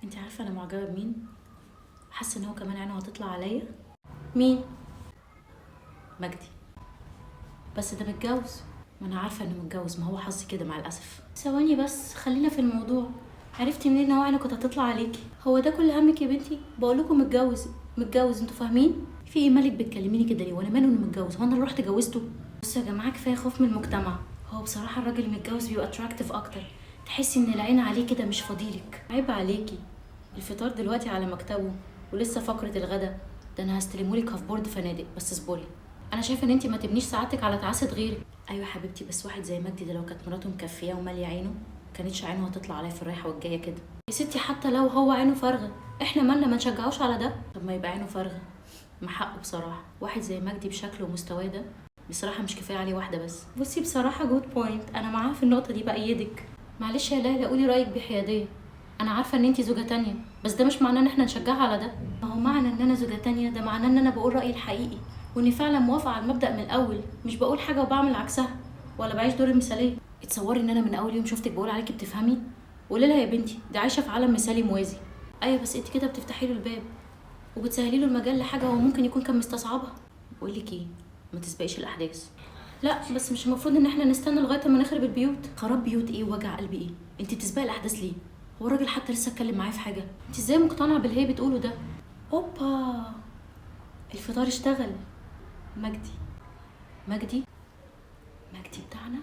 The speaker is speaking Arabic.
انت عارفه انا معجبه بمين؟ حاسه ان هو كمان عينه هتطلع عليا. مين؟ مجدي. بس ده متجوز. ما انا عارفه انه متجوز، ما هو حظي كده مع الاسف. ثواني بس، خلينا في الموضوع. عرفتي منين ان هو عينه كانت هتطلع عليكي؟ هو ده كل همك يا بنتي؟ بقول لكم متجوز متجوز، انتوا فاهمين؟ في ايه مالك بتكلميني كده ليه؟ وانا ماله انه متجوز؟ هو انا اللي رحت جوزته؟ بصوا يا جماعه، كفايه خوف من المجتمع. هو بصراحه الراجل المتجوز بيبقى اتراكتيف اكتر، تحسي ان العين عليه كده مش فضيلك. عيب عليكي. الفطار دلوقتي على مكتبه، ولسه فقره الغدا. ده انا هستلمهولك هاف بورد فنادق، بس اصبري. انا شايفه ان انت ما تبنيش سعادتك على تعاسه غيرك. ايوه يا حبيبتي، بس واحد زي مجدي ده لو كانت مراته مكفيه وماليه عينه، ما كانتش عينه هتطلع عليا في الرايحه والجايه كده. يا ستي حتى لو هو عينه فارغه، احنا مالنا؟ ما نشجعوش على ده. طب ما يبقى عينه فارغه، ما حقه بصراحه. واحد زي مجدي بشكله ومستواه ده بصراحه مش كفايه عليه واحده بس. بصي بصراحه جود بوينت، انا معاها في النقطه دي، بايدك. معلش يا ليلى، قولي رايك بحياديه. انا عارفه ان انتي زوجه تانية، بس ده مش معناه ان احنا نشجعها على ده. ما هو معنى ان انا زوجه تانية ده معناه ان انا بقول رايي الحقيقي، واني فعلا موافقه على المبدا من الاول، مش بقول حاجه وبعمل عكسها، ولا بعيش دور المثاليه. اتصوري ان انا من اول يوم شفتك بقول عليكي بتفهمي. قولي لها يا بنتي دي عايشه في عالم مثالي موازي. ايوه بس انت كده بتفتحي له الباب، وبتسهلي له المجال لحاجه هو ممكن يكون كان مستصعبها. بقول لك ايه، ما تسبقيش الاحداث. لا بس مش المفروض ان احنا نستنى لغايه ما نخرب البيوت؟ خراب بيوت ايه ووجع قلبي ايه؟ انت بتسبقي الاحداث ليه؟ هو الراجل حتى لسه اتكلم معايا في حاجه؟ انت ازاي مقتنعه باللي هي بتقوله ده؟ اوبا، الفطار اشتغل. مجدي. مجدي. مجدي بتاعنا.